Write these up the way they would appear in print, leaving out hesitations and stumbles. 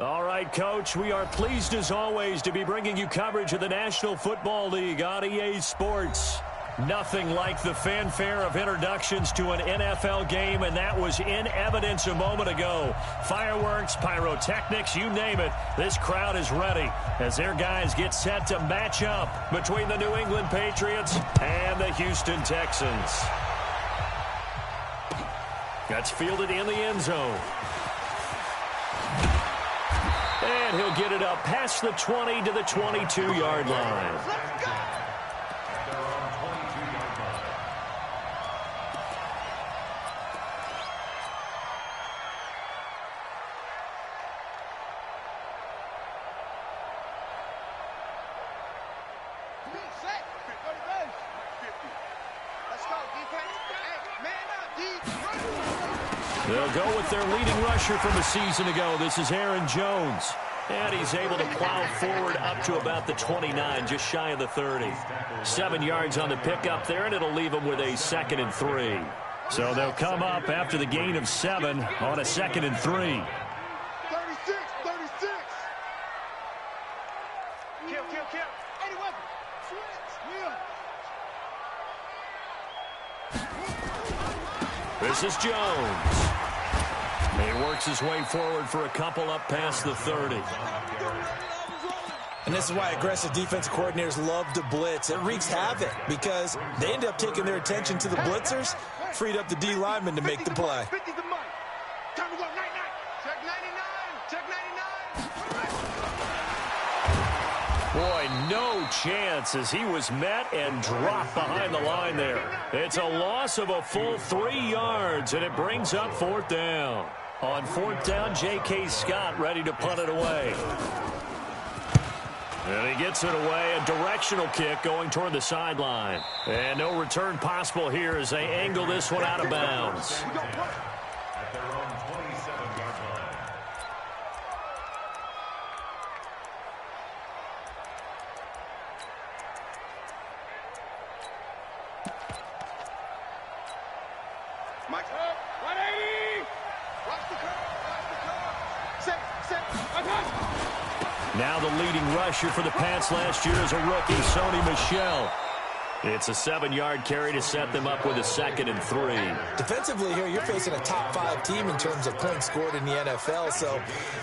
All right, Coach, we are pleased as always to be bringing you coverage of the National Football League on EA Sports. Nothing like the fanfare of introductions to an NFL game, and that was in evidence a moment ago. Fireworks, pyrotechnics, you name it. This crowd is ready as their guys get set to match up between the New England Patriots and the Houston Texans. That's fielded in the end zone. And he'll get it up past the 20 to the 22-yard line. Let's go! They'll go with their leading rusher from a season ago. This is Aaron Jones. And he's able to plow forward up to about the 29, just shy of the 30. 7 yards on the pickup there, and it'll leave them with a 2nd and 3. So they'll come up after the gain of 7 on a 2nd and 3. 36, 36. Kill. 80 weapon. Switch. This is Jones. He works his way forward for a couple up past the 30. And this is why aggressive defensive coordinators love to blitz. It wreaks havoc because they end up taking their attention to the blitzers, freed up the D lineman to make the play. 50's the money. Time to go, 99. Check 99. Check 99. Boy, no chance as he was met and dropped behind the line there. It's a loss of a full 3 yards, and it brings up 4th down. On 4th down, J.K. Scott ready to punt it away. And he gets it away, a directional kick going toward the sideline. And no return possible here as they angle this one out of bounds. At their own 27-yard line. Mike, 180. Watch the curve. Set. Now the leading rusher for the Pats last year is a rookie, Sony Michel. It's a 7-yard carry to set them up with a 2nd and 3. Defensively here, you're facing a top 5 team in terms of points scored in the NFL. So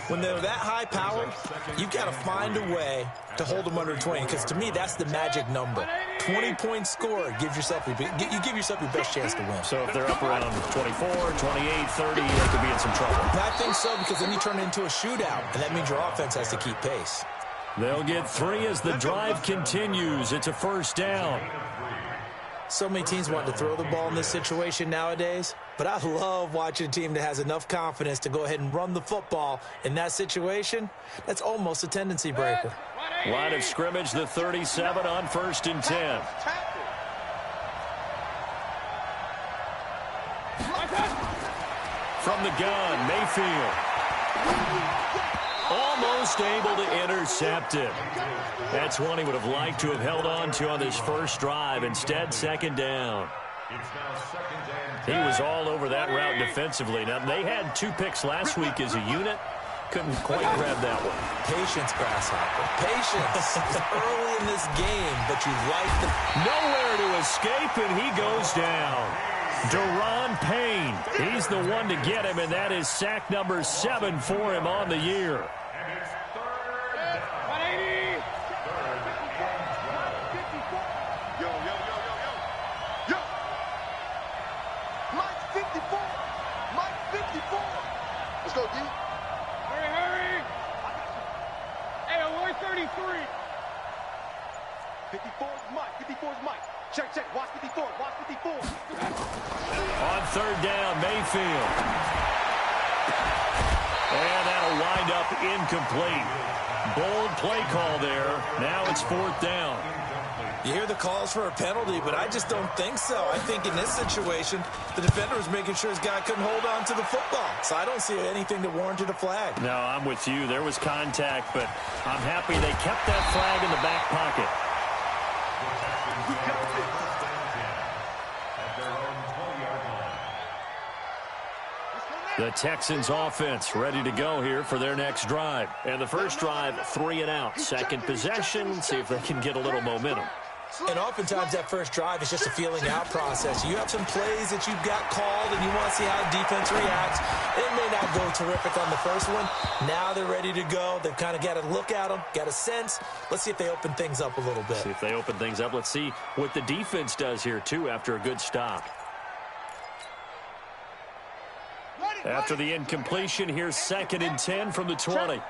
when they're that high powered, you've got to find a way to hold them under 20. Because to me, that's the magic number. 20 points scored gives yourself you give yourself your best chance to win. So if they're up around 24, 28, 30, they could be in some trouble. I think so, because then you turn it into a shootout, and that means your offense has to keep pace. They'll get 3 as the drive continues. It's a 1st down. So many teams want to throw the ball in this situation nowadays, but I love watching a team that has enough confidence to go ahead and run the football in that situation. That's almost a tendency breaker. Line of scrimmage, the 37 on 1st and 10. From the gun, Mayfield. Almost able to intercept it. That's one he would have liked to have held on to on this first drive. Instead, 2nd down. He was all over that route defensively. Now, they had 2 picks last week as a unit. Couldn't quite grab that one. Patience, Grasshopper. Patience. It's early in this game, but you like the... Nowhere to escape, and he goes down. Deron Payne. He's the one to get him, and that is sack number 7 for him on the year. Let's go, D. Hurry. Hey, only 33. 54 is Mike. 54 is Mike. Check. Watch 54. On 3rd down, Mayfield. And that'll wind up incomplete. Bold play call there. Now it's 4th down. You hear the calls for a penalty, but I just don't think so. I think in this situation, the defender was making sure his guy couldn't hold on to the football. So I don't see anything that warranted a flag. No, I'm with you. There was contact, but I'm happy they kept that flag in the back pocket. Let's go now. The Texans offense ready to go here for their next drive. And the first drive, 3 and out. Second possession, see if they can get a little momentum. And oftentimes that first drive is just a feeling out process. You have some plays that you've got called and you want to see how the defense reacts. It may not go terrific on the first one. Now they're ready to go. They've kind of got to look at them, got a sense. Let's see if they open things up a little bit. See if they open things up. Let's see what the defense does here, too, after a good stop. After the incompletion, here's 2nd and 10 from the 20.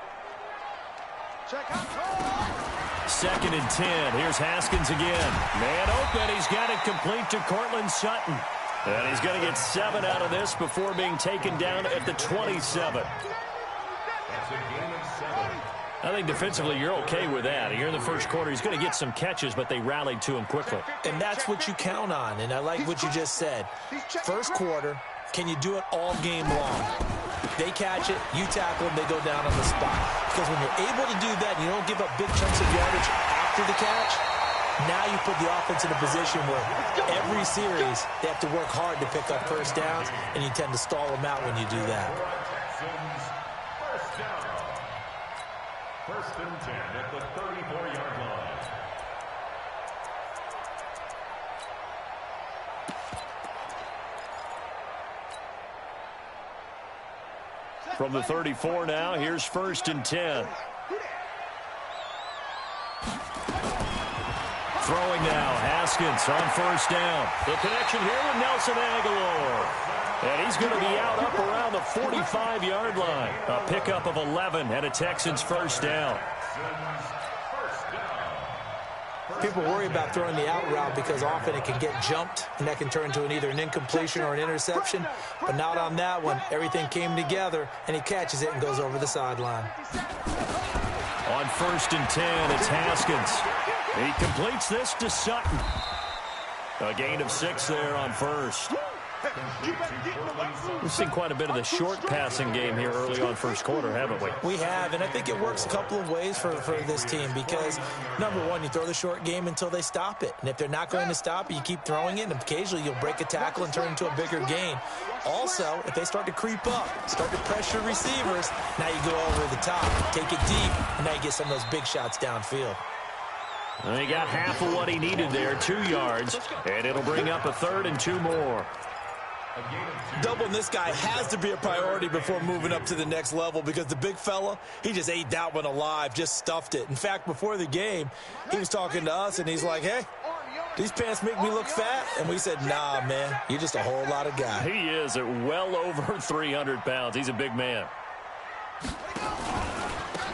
Second and 10. Here's Haskins again. Man open. He's got it complete to Cortland Sutton. And he's going to get 7 out of this before being taken down at the 27. I think defensively you're okay with that. Here in the first quarter, he's going to get some catches, but they rallied to him quickly. And that's what you count on. And I like what you just said. First quarter, can you do it all game long? They catch it, you tackle them, they go down on the spot. Because when you're able to do that, and you don't give up big chunks of yardage after the catch, now you put the offense in a position where every series they have to work hard to pick up first downs, and you tend to stall them out when you do that. First down. 1st and 10 at the 34-yard line. From the 34 now, here's 1st and 10. Throwing now, Haskins on 1st down. The connection here with Nelson Aguilar. And he's going to be out up around the 45-yard line. A pickup of 11 and a Texans 1st down. People worry about throwing the out route because often it can get jumped, and that can turn into either an incompletion or an interception. But not on that one. Everything came together, and he catches it and goes over the sideline. On 1st and 10, it's Haskins. He completes this to Sutton. A gain of 6 there on 1st. We've seen quite a bit of the short passing game here early on 1st quarter, haven't we? We have, and I think it works a couple of ways for this team because, number one, you throw the short game until they stop it. And if they're not going to stop it, you keep throwing it, and occasionally you'll break a tackle and turn it into a bigger gain. Also, if they start to creep up, start to pressure receivers, now you go over the top, take it deep, and now you get some of those big shots downfield. And he got half of what he needed there, 2 yards, and it'll bring up a 3rd and 2 more. Doubling this guy has to be a priority before moving up to the next level because the big fella, he just ate that one alive, just stuffed it. In fact, before the game, he was talking to us, and he's like, hey, these pants make me look fat? And we said, nah, man, you're just a whole lot of guy. He is at well over 300 pounds. He's a big man.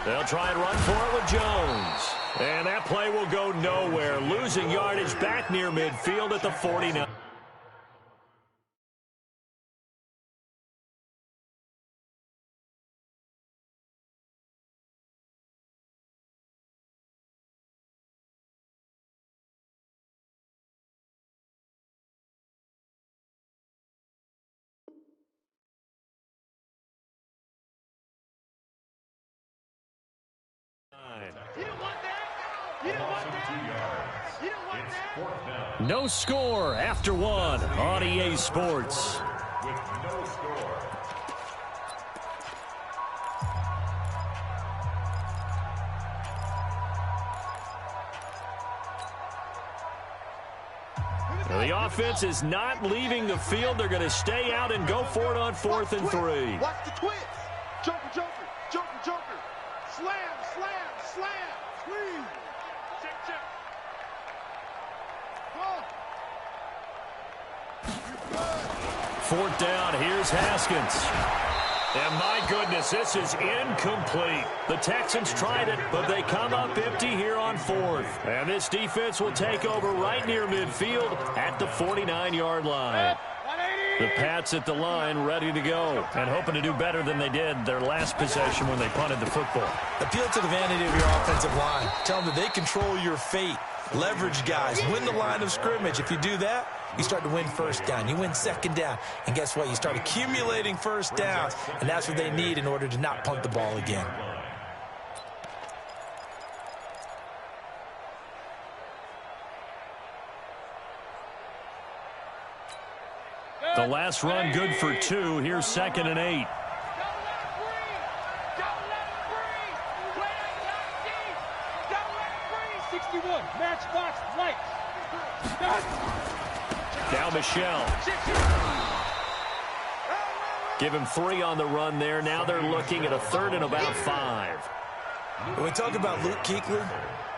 They'll try and run for it with Jones. And that play will go nowhere, losing yardage back near midfield at the 49. No score after 1 on EA Sports. With no score. The offense is not leaving the field. They're going to stay out and go for it on 4th and 3. Watch the twist. Joker, joker, joker, joker. Slam, slam, slam. Squeeze. Check, check. Go. 4th down, here's Haskins. And my goodness, this is incomplete. The Texans tried it, but they come up empty here on 4th. And this defense will take over right near midfield at the 49-yard line. The Pats at the line ready to go and hoping to do better than they did their last possession when they punted the football. Appeal to the vanity of your offensive line. Tell them that they control your fate. Leverage guys. Win the line of scrimmage. If you do that, you start to win 1st down. You win 2nd down. And guess what? You start accumulating 1st downs, and that's what they need in order to not punt the ball again. The The last run good for 2. Here's 2nd and 8. 61. Matchbox light. Now Michelle. Give him 3 on the run there. Now they're looking at a 3rd and about 5. When we talk about Luke Kuechly,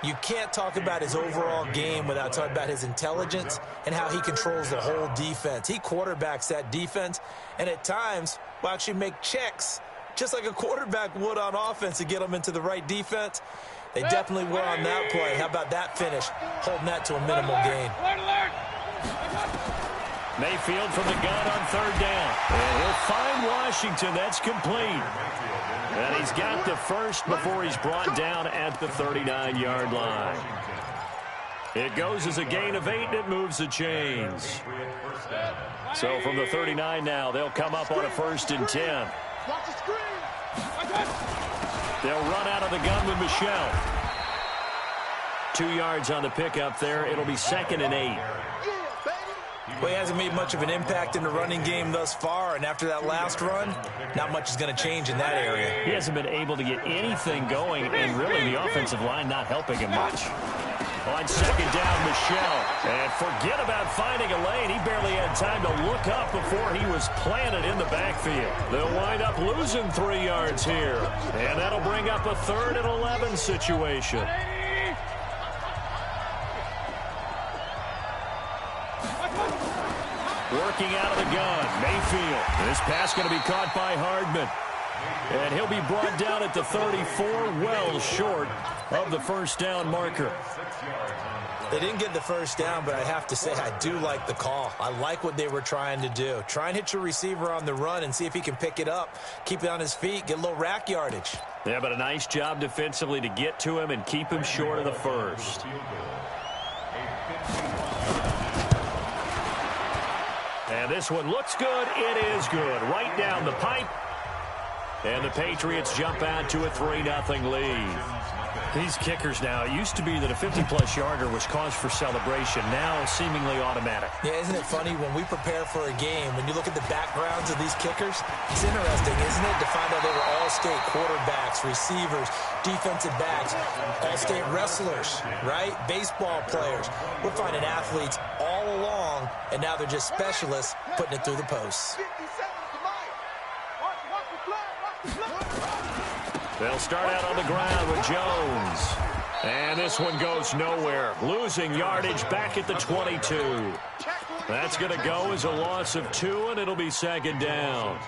you can't talk about his overall game without talking about his intelligence and how he controls the whole defense. He quarterbacks that defense, and at times will actually make checks, just like a quarterback would on offense to get them into the right defense. They definitely were on that play. How about that finish? Holding that to a minimal gain. Mayfield from the gun on 3rd down. And he'll find Washington. That's complete. And he's got the first before he's brought down at the 39-yard line. It goes as a gain of 8, and it moves the chains. So from the 39 now, they'll come up on a 1st and 10. They'll run out of the gun with Michelle. 2 yards on the pickup there. It'll be 2nd and 8. Well, he hasn't made much of an impact in the running game thus far, and after that last run, not much is going to change in that area. He hasn't been able to get anything going, and really the offensive line not helping him much. On 2nd down, Michelle. And forget about finding a lane. He barely had time to look up before he was planted in the backfield. They'll wind up losing 3 yards here. And that'll bring up a 3rd and 11 situation. Working out of the gun, Mayfield. This pass going to be caught by Hardman. And he'll be brought down at the 34, well short of the 1st down marker. They didn't get the 1st down, but I have to say I do like the call. I like what they were trying to do. Try and hit your receiver on the run and see if he can pick it up, keep it on his feet, get a little rack yardage. Yeah, but a nice job defensively to get to him and keep him short of the 1st. And this one looks good. It is good. Right down the pipe. And the Patriots jump out to a 3-0 lead. These kickers now, it used to be that a 50-plus yarder was cause for celebration. Now seemingly automatic. Yeah, isn't it funny when we prepare for a game, when you look at the backgrounds of these kickers, it's interesting, isn't it, to find out they were all-state quarterbacks, receivers, defensive backs, all-state wrestlers, right? Baseball players. We're finding athletes all along, and now they're just specialists putting it through the posts. They'll start out on the ground with Jones. And this one goes nowhere. Losing yardage back at the 22. That's going to go as a loss of 2, and it'll be 2nd down.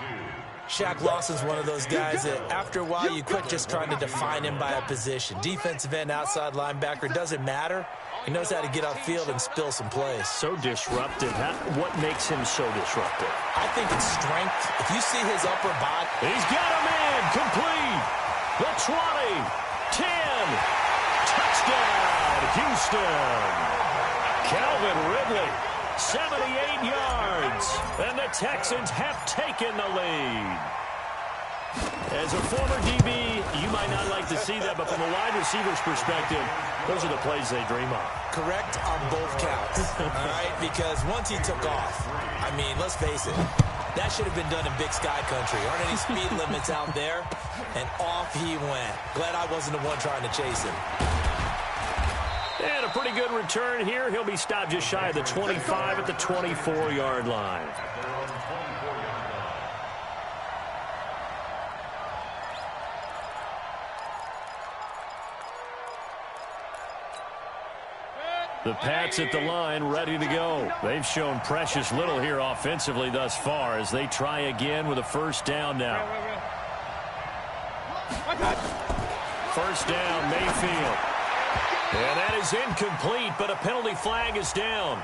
Shaq Lawson's one of those guys that after a while you quit just trying to define him by a position. Defensive end, outside linebacker, doesn't matter. He knows how to get upfield and spill some plays. So disruptive. What makes him so disruptive? I think it's strength. If you see his upper body. He's got him in. Complete. The 20, 10, touchdown, Houston. Calvin Ridley, 78 yards, and the Texans have taken the lead. As a former DB, you might not like to see that, but from a wide receiver's perspective, those are the plays they dream of. Correct on both counts, all right? Because once he took off, I mean, let's face it, that should have been done in Big Sky Country. Aren't any speed limits out there? And off he went. Glad I wasn't the one trying to chase him. And a pretty good return here. He'll be stopped just shy of the 25 at the 24-yard line. The Pats at the line, ready to go. They've shown precious little here offensively thus far as they try again with a 1st down now. 1st down, Mayfield. And that is incomplete, but a penalty flag is down.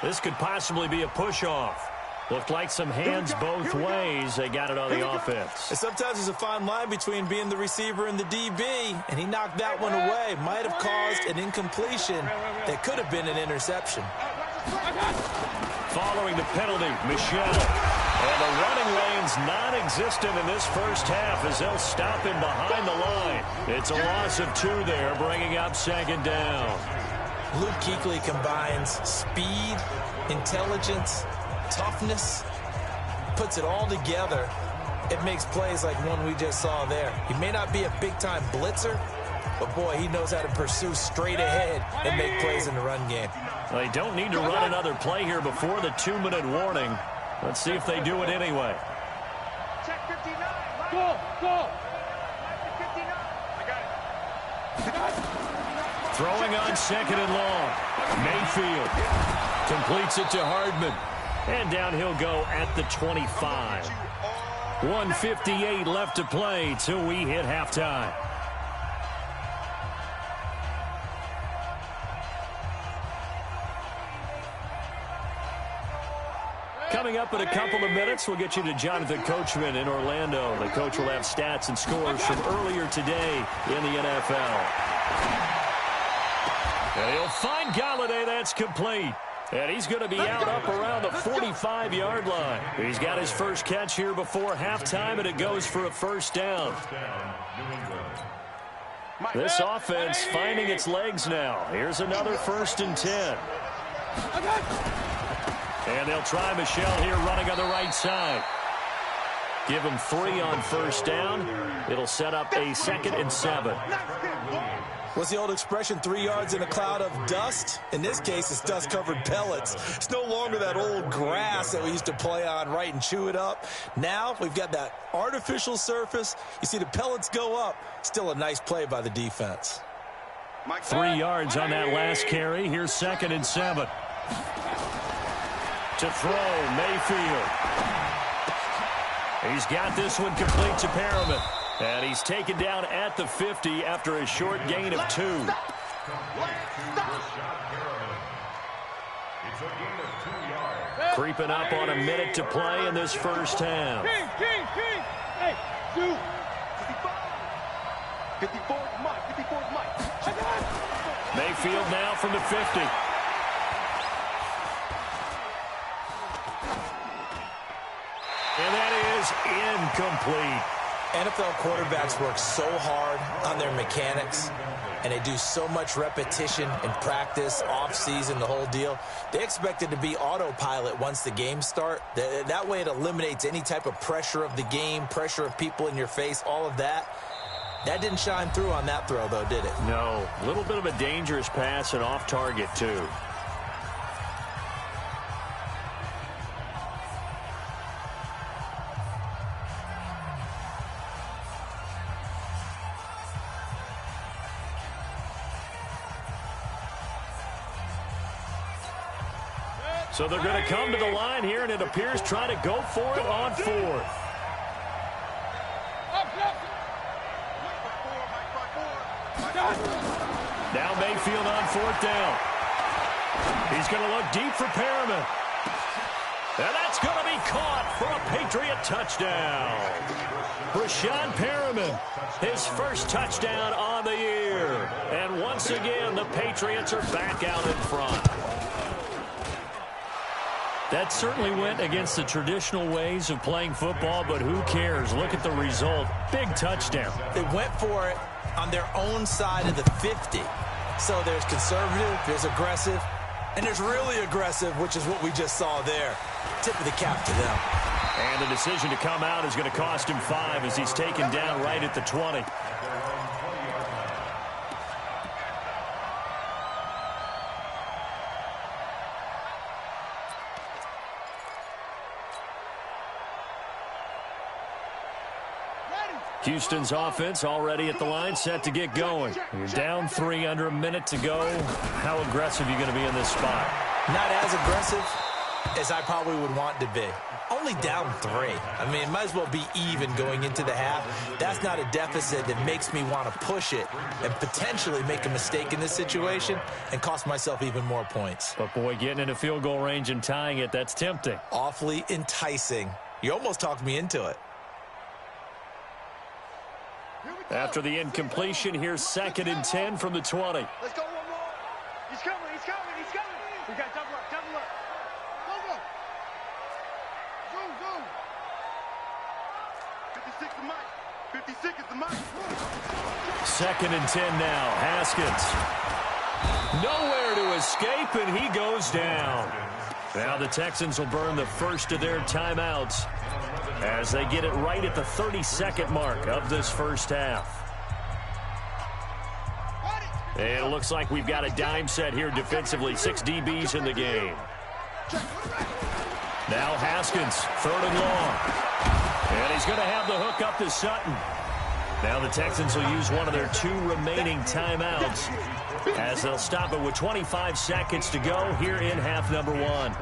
This could possibly be a push-off. Looked like some hands both ways. They got it on the offense. And sometimes there's a fine line between being the receiver and the DB, and he knocked that one away. Might have caused an incompletion that could have been an interception. Following the penalty, Michelle. And the running lane's non-existent in this 1st half as they'll stop him behind the line. It's a loss of 2 there, bringing up 2nd down. Luke Kuechly combines speed, intelligence, toughness, puts it all together, it makes plays like one we just saw there. He may not be a big-time blitzer, but, boy, he knows how to pursue straight ahead and make plays in the run game. Well, they don't need to run another play here before the 2-minute warning. Let's see if they do it anyway. Check 59. Go, go. 59. I got it. Throwing on 2nd and long. Mayfield completes it to Hardman. And down he'll go at the 25. 1:58 left to play till we hit halftime. Coming up in a couple of minutes, we'll get you to Jonathan Coachman in Orlando. The coach will have stats and scores from earlier today in the NFL. And he'll find Galladay. That's complete. And he's going to be out up around the 45-yard line. He's got his first catch here before halftime, and it goes for a first down. This offense finding its legs now. Here's another 1st and 10. And they'll try Michelle here running on the right side. Give him 3 on first down. It'll set up a 2nd and 7. What's the old expression, 3 yards in a cloud of dust? In this case, it's dust-covered pellets. It's no longer that old grass that we used to play on, right, and chew it up. Now we've got that artificial surface. You see the pellets go up. Still a nice play by the defense. 3 yards on that last carry. Here's 2nd and 7. To throw, Mayfield. He's got this one complete to Perriman. And he's taken down at the 50 after a short gain of 2. Creeping up on a minute to play in this first half. Hey, 54 Mike. Mayfield now from the 50. And that is incomplete. NFL quarterbacks work so hard on their mechanics, and they do so much repetition in practice, off-season, the whole deal. They expect it to be autopilot once the games start. That way it eliminates any type of pressure of the game, pressure of people in your face, all of that. That didn't shine through on that throw, though, did it? No. A little bit of a dangerous pass and off target, too. So they're going to come to the line here, and it appears trying to go for it on 4th. Now Mayfield on 4th down. He's going to look deep for Perriman. And that's going to be caught for a Patriot touchdown. Brashad Perriman, his first touchdown on the year. And once again, the Patriots are back out in front. That certainly went against the traditional ways of playing football, but who cares? Look at the result. Big touchdown. They went for it on their own side of the 50. So there's conservative, there's aggressive, and there's really aggressive, which is what we just saw there. Tip of the cap to them. And the decision to come out is going to cost him 5 as he's taken down right at the 20. Houston's offense already at the line, set to get going. You're down 3 under a minute to go. How aggressive are you going to be in this spot? Not as aggressive as I probably would want to be. Only down 3. I mean, it might as well be even going into the half. That's not a deficit that makes me want to push it and potentially make a mistake in this situation and cost myself even more points. But, boy, getting into field goal range and tying it, that's tempting. Awfully enticing. You almost talked me into it. After the incompletion, here's 2nd and 10 from the 20. Let's go one more. He's coming. We got double up. Go. Zoom. 56 is Mike. 56 is the Mike. 2nd and 10 now. Haskins. Nowhere to escape, and he goes down. Now the Texans will burn the first of their timeouts as they get it right at the 30-second mark of this first half. And it looks like we've got a dime set here defensively. 6 DBs in the game. Now Haskins, 3rd and long. And he's going to have the hook up to Sutton. Now the Texans will use one of their 2 remaining timeouts as they'll stop it with 25 seconds to go here in half number 1.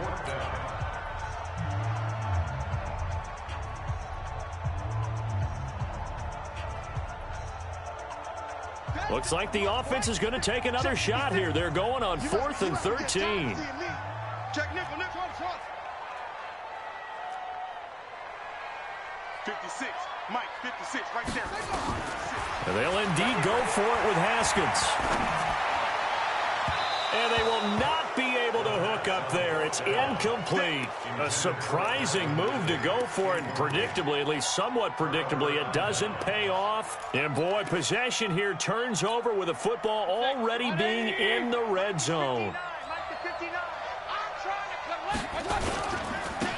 Looks like the offense is going to take another shot here. They're going on 4th and 13. Check nickel, nickel on front. 56, Mike, 56, right there. And they'll indeed go for it with Haskins. And they will not be able to hook up there. It's incomplete. A surprising move to go for it. Predictably, at least somewhat predictably, it doesn't pay off. And boy, possession here turns over with the football already being in the red zone.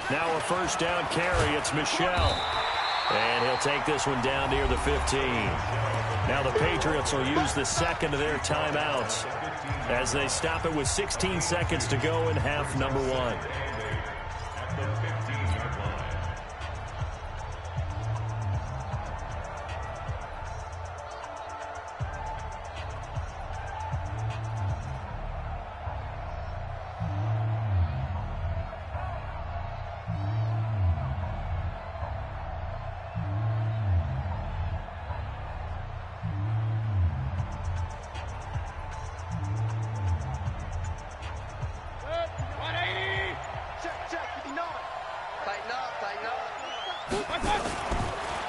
Now a first down carry. It's Michel. And he'll take this one down near the 15. Now the Patriots will use the second of their timeouts as they stop it with 16 seconds to go in half number 1.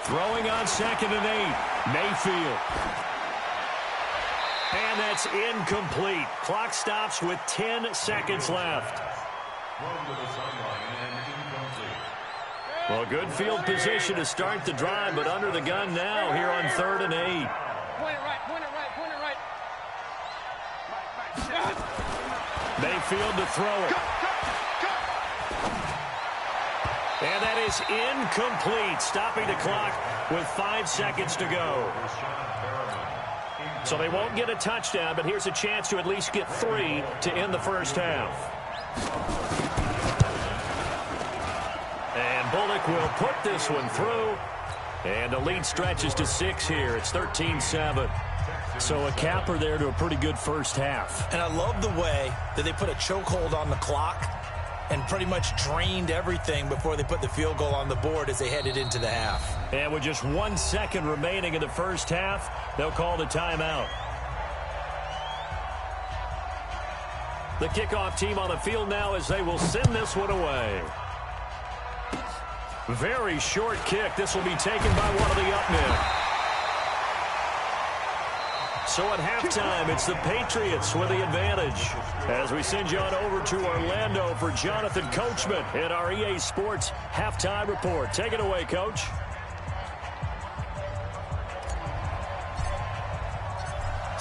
Throwing on 2nd and 8. Mayfield. And that's incomplete. Clock stops with 10 seconds left. Well, good field position to start the drive, but under the gun now here on 3rd and 8. Point it right, point it right, point it right. Mayfield to throw it. And that is incomplete, stopping the clock with 5 seconds to go. So they won't get a touchdown, but here's a chance to at least get 3 to end the first half. And Bullock will put this one through. And the lead stretches to 6 here. It's 13-7. So a capper there to a pretty good first half. And I love the way that they put a chokehold on the clock and pretty much drained everything before they put the field goal on the board as they headed into the half. And with just 1 second remaining in the first half, they'll call the timeout. The kickoff team on the field now as they will send this one away. Very short kick. This will be taken by one of the up men. So at halftime, it's the Patriots with the advantage. As we send you on over to Orlando for Jonathan Coachman in our EA Sports Halftime Report. Take it away, Coach.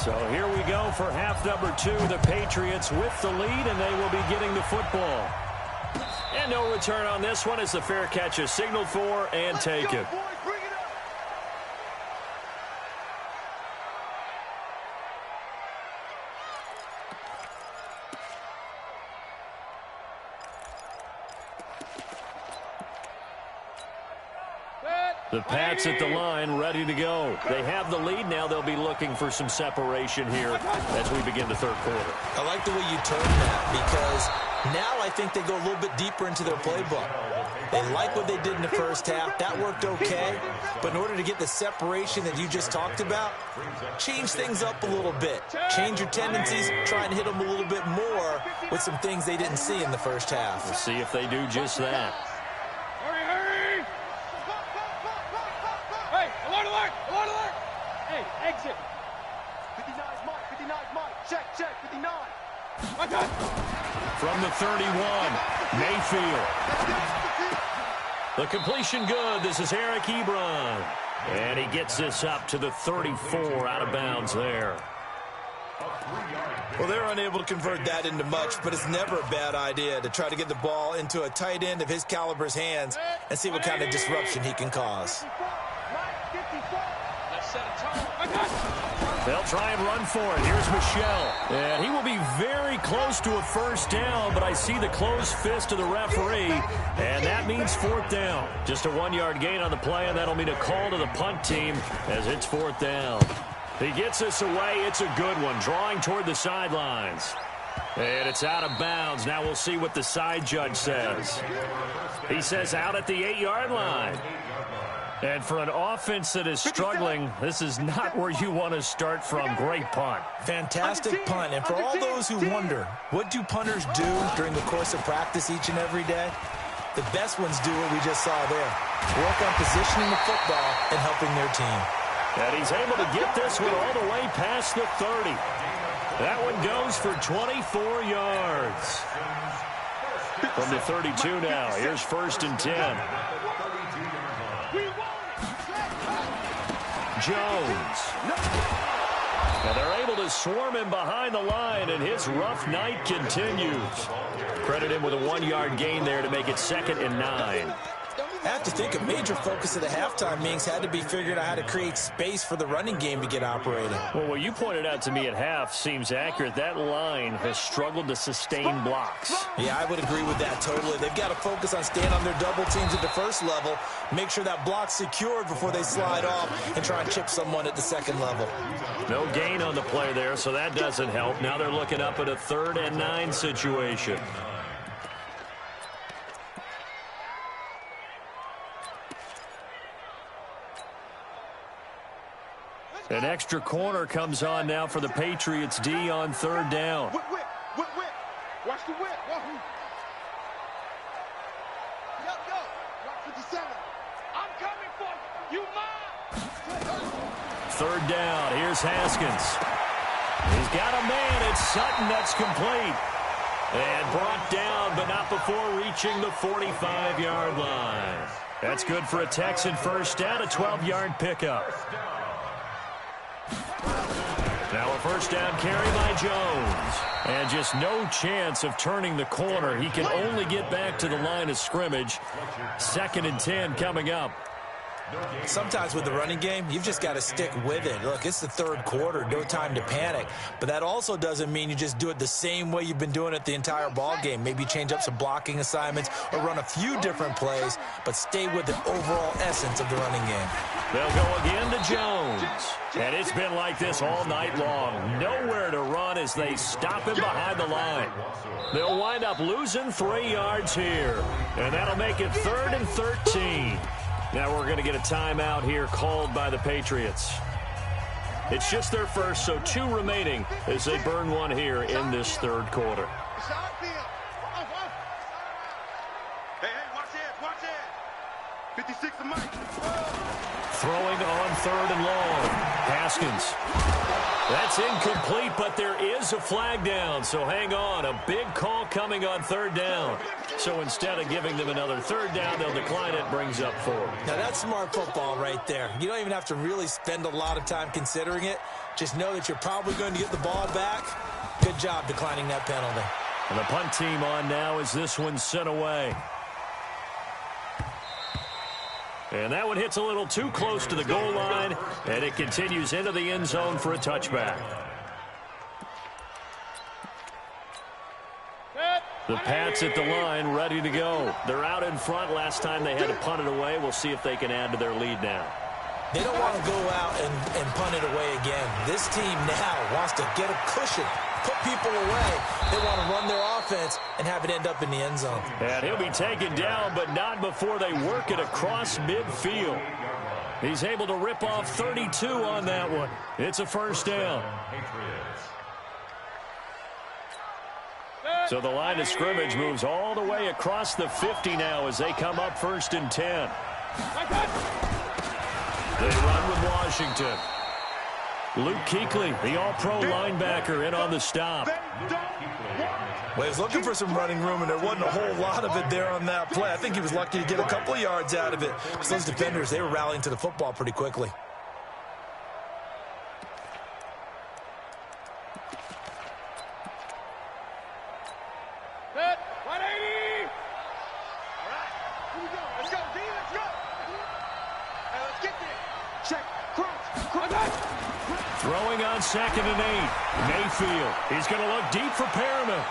So here we go for half number 2. The Patriots with the lead, and they will be getting the football. And no return on this one as the fair catch is signaled for and taken. The Pats at the line, ready to go. They have the lead now. They'll be looking for some separation here as we begin the third quarter. I like the way you turn that because now I think they go a little bit deeper into their playbook. They like what they did in the first half. That worked okay. But in order to get the separation that you just talked about, change things up a little bit. Change your tendencies. Try and hit them a little bit more with some things they didn't see in the first half. We'll see if they do just that. Exit. 59 Mike, check, 59. From the 31, Mayfield. The completion good. This is Eric Ebron. And he gets this up to the 34 out of bounds there. Well, they're unable to convert that into much, but it's never a bad idea to try to get the ball into a tight end of his caliber's hands and see what kind of disruption he can cause. They'll try and run for it. Here's Michelle. And he will be very close to a first down, but I see the closed fist of the referee, and that means fourth down. Just a 1-yard gain on the play, and that'll mean a call to the punt team as it's fourth down. He gets us away. It's a good one, drawing toward the sidelines. And it's out of bounds. Now we'll see what the side judge says. He says out at the 8-yard line. And for an offense that is struggling, this is not where you want to start from. Great punt. Fantastic punt. And for all those who wonder, what do punters do during the course of practice each and every day? The best ones do what we just saw there. Work on positioning the football and helping their team. And he's able to get this one all the way past the 30. That one goes for 24 yards. From the 32 now, here's first and 10. Jones. And they're able to swarm him behind the line, and his rough night continues. Credit him with a 1-yard gain there to make it 2nd and 9. I have to think a major focus of the halftime meetings had to be figuring out how to create space for the running game to get operating. Well, what you pointed out to me at half seems accurate. That line has struggled to sustain blocks. Yeah, I would agree with that totally. They've got to focus on staying on their double teams at the first level, make sure that block's secured before they slide off and try and chip someone at the second level. No gain on the play there, so that doesn't help. Now they're looking up at a 3rd and 9 situation. An extra corner comes on now for the Patriots D on 3rd down. Whip. Watch the whip. Go. Watch 57. I'm coming for you. You mine. 3rd down. Here's Haskins. He's got a man. It's Sutton. That's complete. And brought down, but not before reaching the 45-yard line. That's good for a Texan first down, a 12-yard pickup. Now a first down carry by Jones. And just no chance of turning the corner. He can only get back to the line of scrimmage. 2nd and 10 coming up. Sometimes with the running game, you've just got to stick with it. Look, it's the 3rd quarter, no time to panic. But that also doesn't mean you just do it the same way you've been doing it the entire ball game. Maybe change up some blocking assignments or run a few different plays, but stay with the overall essence of the running game. They'll go again to Jones. And it's been like this all night long. Nowhere to run as they stop him behind the line. They'll wind up losing 3 yards here. And that'll make it 3rd and 13. Now we're going to get a timeout here called by the Patriots. It's just their first, so 2 remaining as they burn one here in this 3rd quarter. Hey, watch it. 56 to Mike. Throwing on 3rd and long. Haskins. That's incomplete, but there is a flag down, so hang on. A big call coming on 3rd down. So instead of giving them another 3rd down, they'll decline it, brings up 4. Now that's smart football right there. You don't even have to really spend a lot of time considering it. Just know that you're probably going to get the ball back. Good job declining that penalty. And the punt team on now as this one's sent away. And that one hits a little too close to the goal line, and it continues into the end zone for a touchback. The Pats at the line, ready to go. They're out in front. Last time they had to punt it away. We'll see if they can add to their lead now. They don't want to go out and punt it away again. This team now wants to get a cushion, put people away. They want to run their offense and have it end up in the end zone. And he'll be taken down, but not before they work it across midfield. He's able to rip off 32 on that one. It's a first down. So the line of scrimmage moves all the way across the 50 now as they come up 1st and 10. They run with Washington. Luke Kuechly, the all-pro linebacker, in on the stop. Well, he was looking for some running room, and there wasn't a whole lot of it there on that play. I think he was lucky to get a couple of yards out of it. So those defenders, they were rallying to the football pretty quickly. Check. Crunch. Throwing on 2nd and 8. Mayfield. He's going to look deep for Perriman.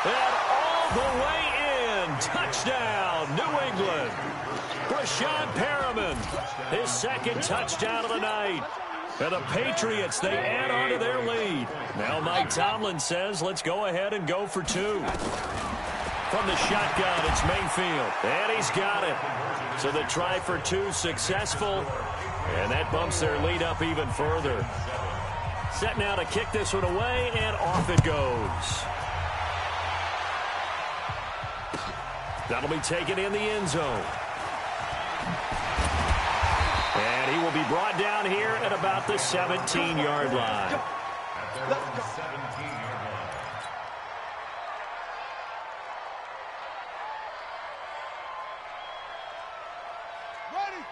And all the way in. Touchdown, New England. Brashad Perriman, his 2nd touchdown of the night. And the Patriots, they add on to their lead. Now Mike Tomlin says, let's go ahead and go for 2. From the shotgun, it's Mayfield. And he's got it. So the try for 2 successful. And that bumps their lead up even further. Set now to kick this one away, and off it goes. That'll be taken in the end zone. And he will be brought down here at about the 17-yard line.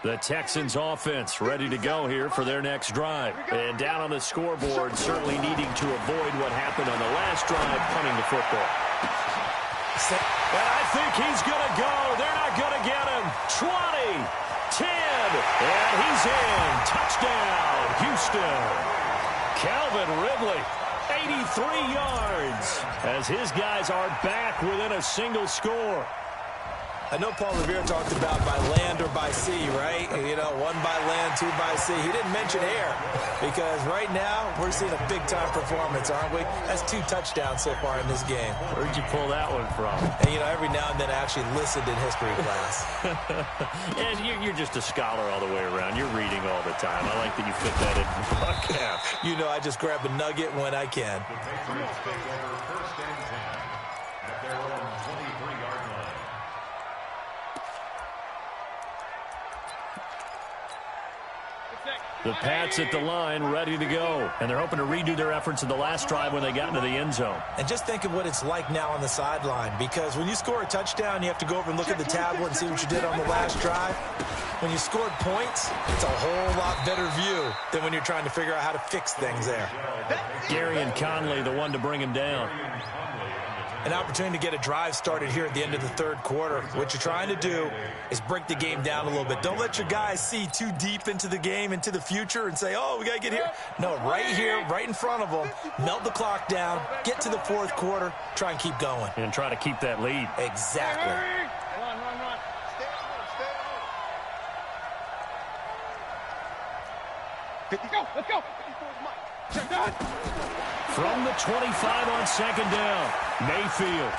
The Texans offense ready to go here for their next drive. And down on the scoreboard, certainly needing to avoid what happened on the last drive, punting the football. And I think he's going to go. They're not going to get him. 20, 10, and he's in. Touchdown, Houston. Calvin Ridley, 83 yards, as his guys are back within a single score. I know Paul Revere talked about by land or by sea, right? You know, 1 by land, 2 by sea. He didn't mention air because right now we're seeing a big-time performance, aren't we? That's 2 touchdowns so far in this game. Where'd you pull that one from? And, you know, every now and then I actually listened in history class. And you're just a scholar all the way around. You're reading all the time. I like that you fit that in the podcast. You know, I just grab a nugget when I can. The Patriots take over 1st and 10 at their own 23-yard line. The Pats at the line, ready to go. And they're hoping to redo their efforts in the last drive when they got into the end zone. And just think of what it's like now on the sideline, because when you score a touchdown, you have to go over and look at the tablet and see what you did on the last drive. When you scored points, it's a whole lot better view than when you're trying to figure out how to fix things there. Gary and Conley, the one to bring him down. An opportunity to get a drive started here at the end of the 3rd quarter. What you're trying to do is break the game down a little bit. Don't let your guys see too deep into the game, into the future, and say, oh, we got to get here. No, right here, right in front of them, melt the clock down, get to the 4th quarter, try and keep going. And try to keep that lead. Exactly. Run. Let's go. From the 25 on 2nd down, Mayfield.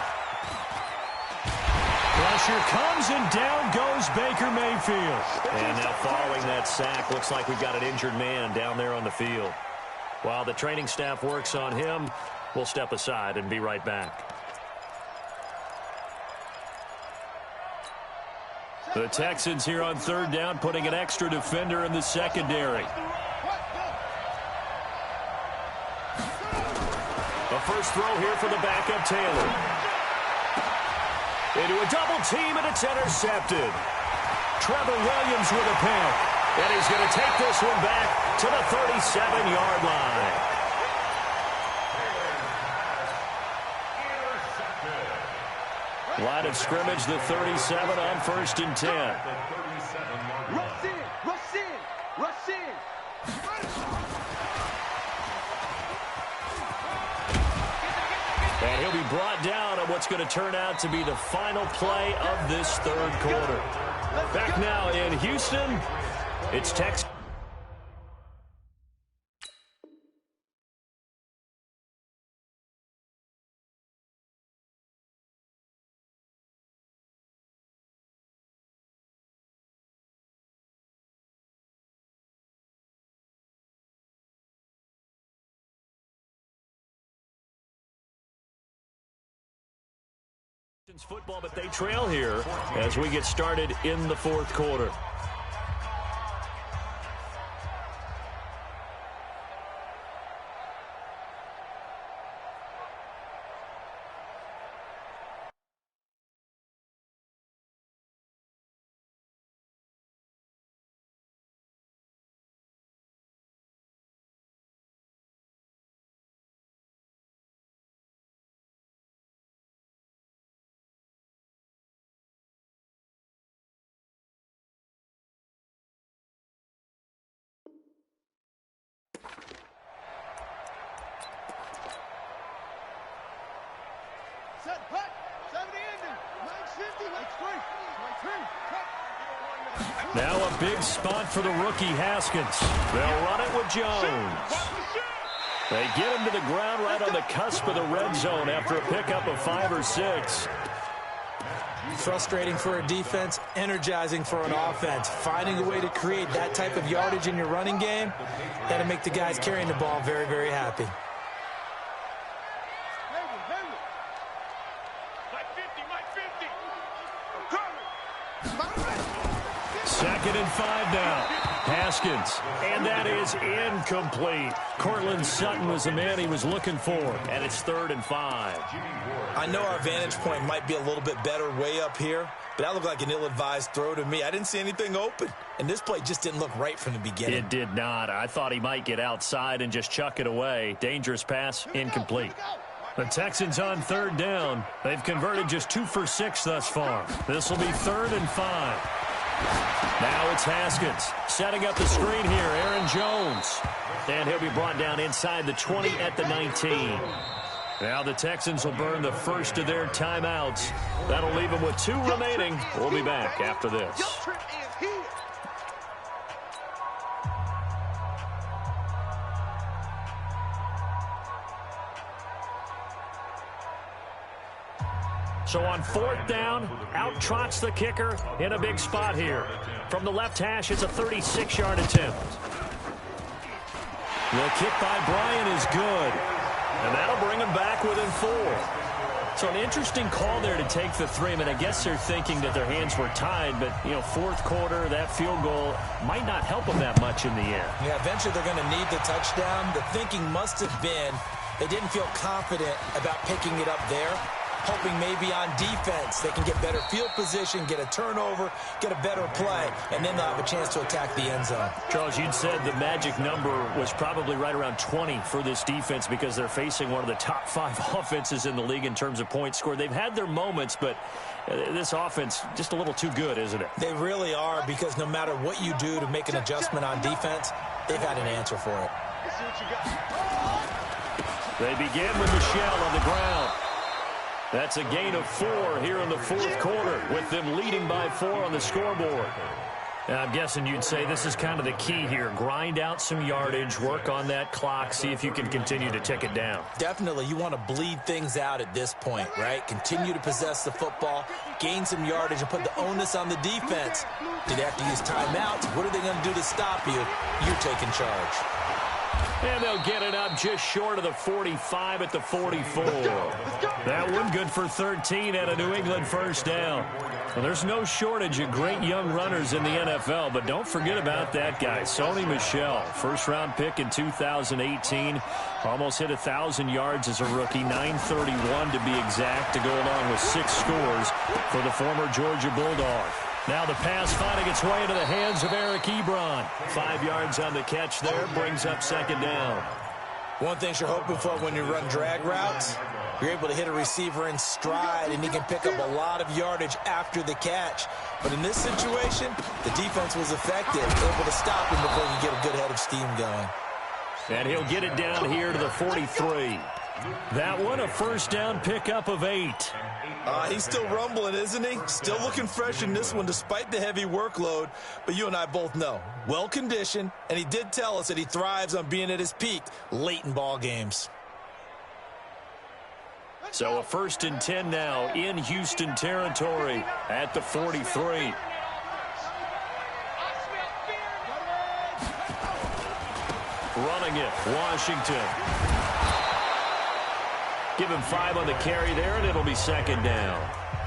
Pressure comes, and down goes Baker Mayfield. And now following that sack, looks like we've got an injured man down there on the field. While the training staff works on him, we'll step aside and be right back. The Texans here on 3rd down, putting an extra defender in the secondary. The first throw here for the backup, Taylor. Into a double team, and it's intercepted. Trevor Williams with a pick. And he's going to take this one back to the 37-yard line. Line of scrimmage, the 37 on 1st and 10. Rush in. And he'll be brought down on what's going to turn out to be the final play of this 3rd quarter. Back now in Houston, it's Texas. Football, but they trail here as we get started in the 4th quarter. Set, hut, 70 ending. Legs 50, legs 3. Legs 3, cut. Now a big spot for the rookie Haskins. They'll run it with Jones. They get him to the ground right on the cusp of the red zone after a pickup of 5 or 6. Frustrating for a defense, energizing for an offense. Finding a way to create that type of yardage in your running game, that'll make the guys carrying the ball very, very happy. Second and 5 now. Haskins, and that is incomplete. Cortland Sutton was the man he was looking for, and it's 3rd and 5. I know our vantage point might be a little bit better way up here, but that looked like an ill-advised throw to me. I didn't see anything open, and this play just didn't look right from the beginning. It did not. I thought he might get outside and just chuck it away. Dangerous pass, incomplete. The Texans on 3rd down. They've converted just 2 for 6 thus far. This will be 3rd and 5. Now it's Haskins setting up the screen here. Aaron Jones. And he'll be brought down inside the 20 at the 19. Now the Texans will burn the first of their timeouts. That'll leave them with 2 remaining. We'll be back after this. So on 4th down, out trots the kicker in a big spot here. From the left hash, it's a 36-yard attempt. The kick by Bryant is good. And that'll bring him back within 4. So an interesting call there to take the 3. I mean, I guess they're thinking that their hands were tied, but, you know, 4th quarter, that field goal might not help them that much in the end. Yeah, eventually they're going to need the touchdown. The thinking must have been they didn't feel confident about picking it up there, hoping maybe on defense they can get better field position, get a turnover, get a better play, and then they'll have a chance to attack the end zone. Charles, you'd said the magic number was probably right around 20 for this defense because they're facing one of the top 5 offenses in the league in terms of points scored. They've had their moments, but this offense just a little too good, isn't it? They really are, because no matter what you do to make an adjustment on defense, they've got an answer for it. They begin with Michel on the ground. That's a gain of 4 here in the 4th quarter, with them leading by 4 on the scoreboard. And I'm guessing you'd say this is kind of the key here. Grind out some yardage, work on that clock, see if you can continue to tick it down. Definitely, you want to bleed things out at this point, right? Continue to possess the football, gain some yardage, and put the onus on the defense. Do they have to use timeouts? What are they going to do to stop you? You're taking charge. And they'll get it up just short of the 45 at the 44. That one good for 13 at a New England first down. Well, there's no shortage of great young runners in the NFL, but don't forget about that guy, Sony Michel. First-round pick in 2018. Almost hit 1,000 yards as a rookie, 931 to be exact, to go along with 6 scores for the former Georgia Bulldog. Now the pass finding its way into the hands of Eric Ebron. 5 yards on the catch there, brings up 2nd down. One thing you're hoping for when you run drag routes, you're able to hit a receiver in stride, and he can pick up a lot of yardage after the catch. But in this situation, the defense was effective, able to stop him before you get a good head of steam going. And he'll get it down here to the 43. That one, a first down pickup of 8. He's still rumbling, isn't he? Still looking fresh in this one despite the heavy workload. But you and I both know, well-conditioned, and he did tell us that he thrives on being at his peak late in ball games. So a 1st and 10 now in Houston territory at the 43. Running it, Washington. Give him 5 on the carry there, and it'll be 2nd down.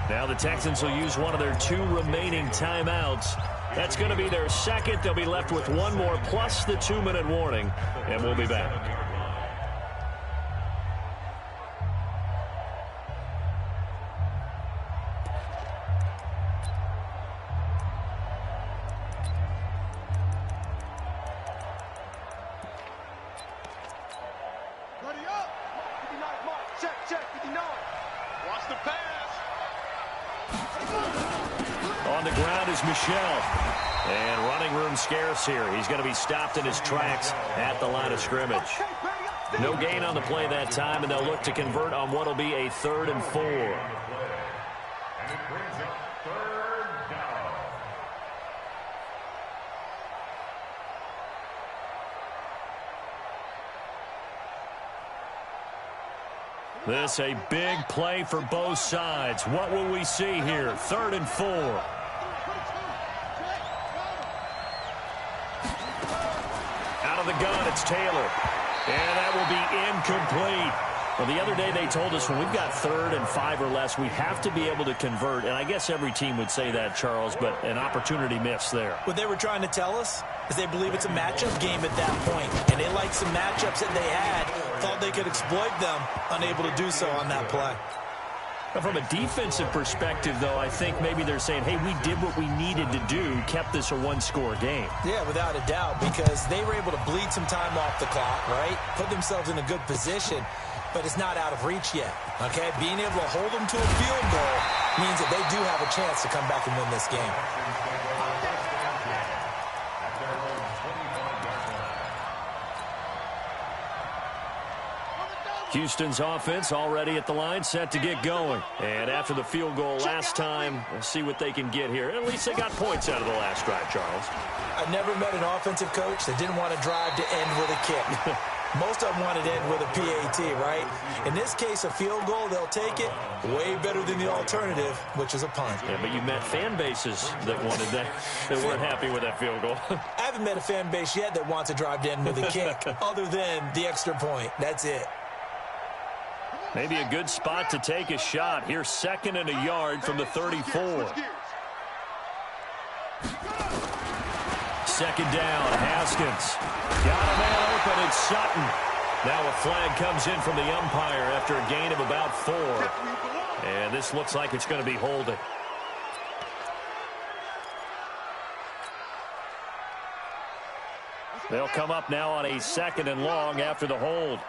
Now the Texans will use one of their 2 remaining timeouts. That's going to be their 2nd. They'll be left with 1 more plus the 2-minute warning, and we'll be back. On the ground is Michel. And running room scarce here. He's going to be stopped in his tracks at the line of scrimmage. No gain on the play that time, and they'll look to convert on what will be a 3rd and 4. And it brings up 3rd down. This a big play for both sides. What will we see here? 3rd and 4. Out of the gun, it's Taylor. And that will be incomplete. Well, the other day they told us when we've got 3rd and 5 or less, we have to be able to convert. And I guess every team would say that, Charles, but an opportunity missed there. What they were trying to tell us is they believe it's a matchup game at that point. And they liked some matchups that they had, thought they could exploit them, unable to do so on that play. Now, from a defensive perspective, though, I think maybe they're saying, hey, we did what we needed to do, kept this a one-score game. Yeah, without a doubt, because they were able to bleed some time off the clock, right? Put themselves in a good position, but it's not out of reach yet, okay? Being able to hold them to a field goal means that they do have a chance to come back and win this game. Houston's offense already at the line, set to get going. And after the field goal last time, we'll see what they can get here. At least they got points out of the last drive, Charles. I've never met an offensive coach that didn't want to drive to end with a kick. Most of them wanted to end with a PAT, right? In this case, a field goal, they'll take it. Way better than the alternative, which is a punt. Yeah, but you met fan bases that wanted that, that weren't happy with that field goal. I haven't met a fan base yet that wants to drive to end with a kick, other than the extra point. That's it. Maybe a good spot to take a shot. Here's 2nd and a yard from the 34. 2nd down, Haskins. Got a man open, it's Sutton. Now a flag comes in from the umpire after a gain of about 4. And this looks like it's going to be holding. They'll come up now on a 2nd and long after the hold.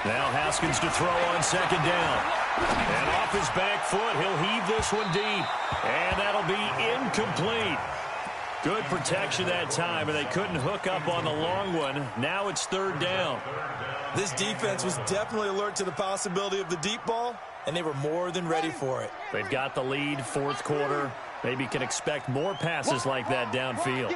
Now Haskins to throw on 2nd down. And off his back foot, he'll heave this one deep. And that'll be incomplete. Good protection that time, and they couldn't hook up on the long one. Now it's 3rd down. This defense was definitely alert to the possibility of the deep ball, and they were more than ready for it. They've got the lead, 4th quarter. Maybe can expect more passes like that downfield.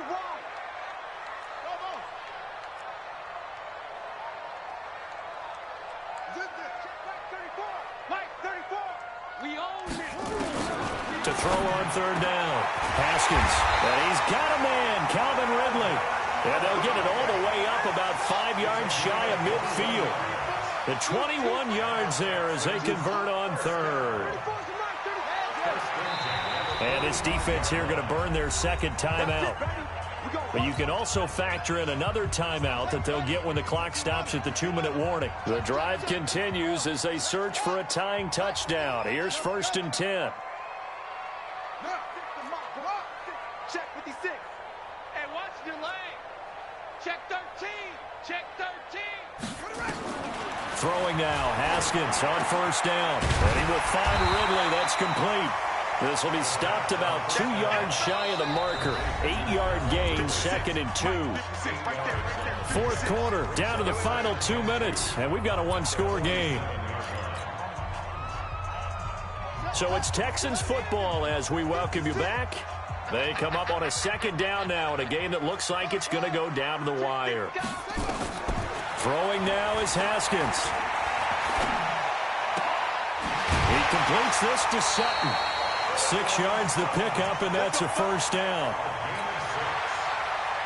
To throw on 3rd down. Haskins. And he's got a man, Calvin Ridley. And they'll get it all the way up about 5 yards shy of midfield. The 21 yards there as they convert on 3rd. And this defense here going to burn their 2nd timeout. But you can also factor in another timeout that they'll get when the clock stops at the 2-minute warning. The drive continues as they search for a tying touchdown. Here's 1st and 10. Check 56. Hey, watch your lane. Check 13. Check 13. Throwing now, Haskins on 1st down. And he will find Ridley. That's complete. This will be stopped about 2 yards shy of the marker. 8-yard gain, 2nd and 2. 4th quarter, down to the final 2 minutes, and we've got a one-score game. So it's Texans football as we welcome you back. They come up on a 2nd down now in a game that looks like it's going to go down to the wire. Throwing now is Haskins. He completes this to Sutton. 6 yards the pickup, and that's a 1st down.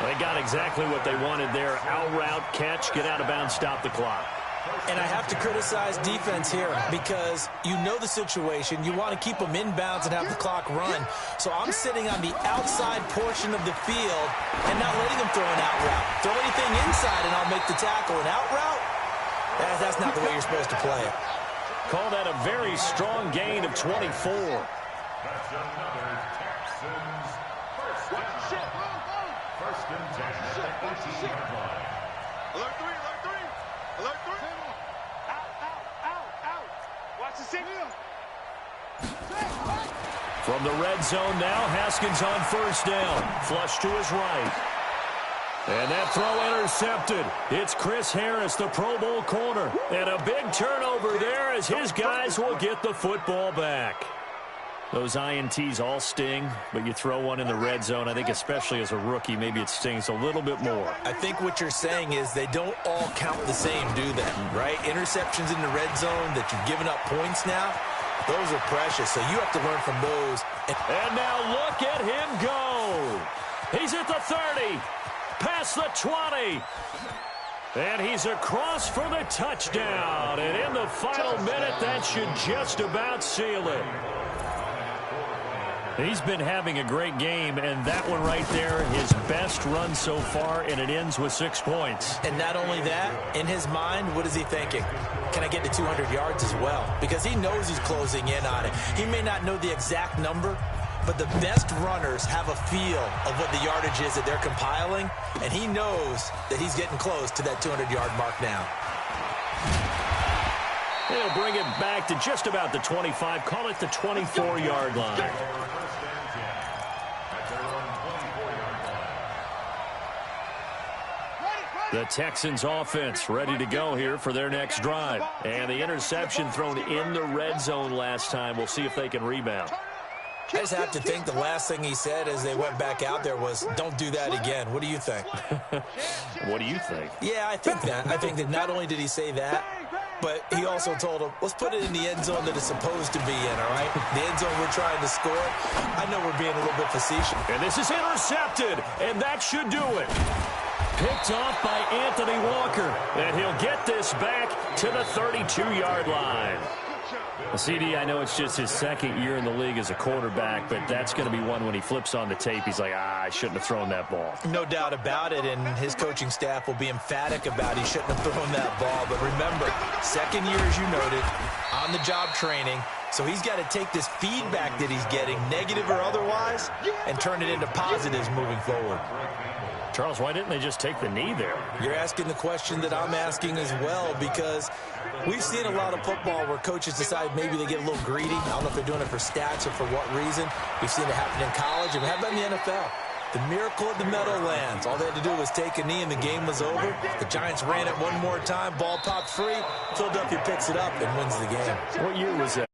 They got exactly what they wanted there. Out route, catch, get out of bounds, stop the clock. And I have to criticize defense here because you know the situation. You want to keep them inbounds and have the clock run. So I'm sitting on the outside portion of the field and not letting them throw an out route. Throw anything inside and I'll make the tackle. An out route? That's not the way you're supposed to play it. Call that a very strong gain of 24. That's another Texans first and 10 at the 18-yard line. Alert 3, alert 3. Alert 3. Out. Watch the signal. From the red zone now, Haskins on first down. Flush to his right. And that throw intercepted. It's Chris Harris, the Pro Bowl corner. And a big turnover there as his guys will get the football back. Those INTs all sting, but you throw one in the red zone, I think especially as a rookie, maybe it stings a little bit more. I think what you're saying is they don't all count the same, do they? Right? Interceptions in the red zone that you've given up points now, those are precious, so you have to learn from those. And now look at him go. He's at the 30, past the 20. And he's across for the touchdown. And in the final minute, that should just about seal it. He's been having a great game, and that one right there, his best run so far, and it ends with 6 points. And not only that, in his mind, what is he thinking? Can I get to 200 yards as well? Because he knows he's closing in on it. He may not know the exact number, but the best runners have a feel of what the yardage is that they're compiling, and he knows that he's getting close to that 200-yard mark now. They'll bring it back to just about the 25, call it the 24-yard line. The Texans offense ready to go here for their next drive. And the interception thrown in the red zone last time. We'll see if they can rebound. I just have to think the last thing he said as they went back out there was, don't do that again. What do you think? What do you think? Yeah, I think that. I think that not only did he say that, but he also told him, let's put it in the end zone that it's supposed to be in, all right? The end zone we're trying to score. I know we're being a little bit facetious. And this is intercepted, and that should do it. Picked off by Anthony Walker, and he'll get this back to the 32-yard line. Well, CD, I know it's just his second year in the league as a quarterback, but that's going to be one when he flips on the tape. He's like, I shouldn't have thrown that ball. No doubt about it, and his coaching staff will be emphatic about he shouldn't have thrown that ball. But remember, second year, as you noted, on-the-job training. So he's got to take this feedback that he's getting, negative or otherwise, and turn it into positives moving forward. Charles, why didn't they just take the knee there? You're asking the question that I'm asking as well, because we've seen a lot of football where coaches decide maybe they get a little greedy. I don't know if they're doing it for stats or for what reason. We've seen it happen in college, and we have done in the NFL. The miracle of the Meadowlands. All they had to do was take a knee, and the game was over. The Giants ran it one more time. Ball popped free. Philadelphia picks it up and wins the game. What year was that?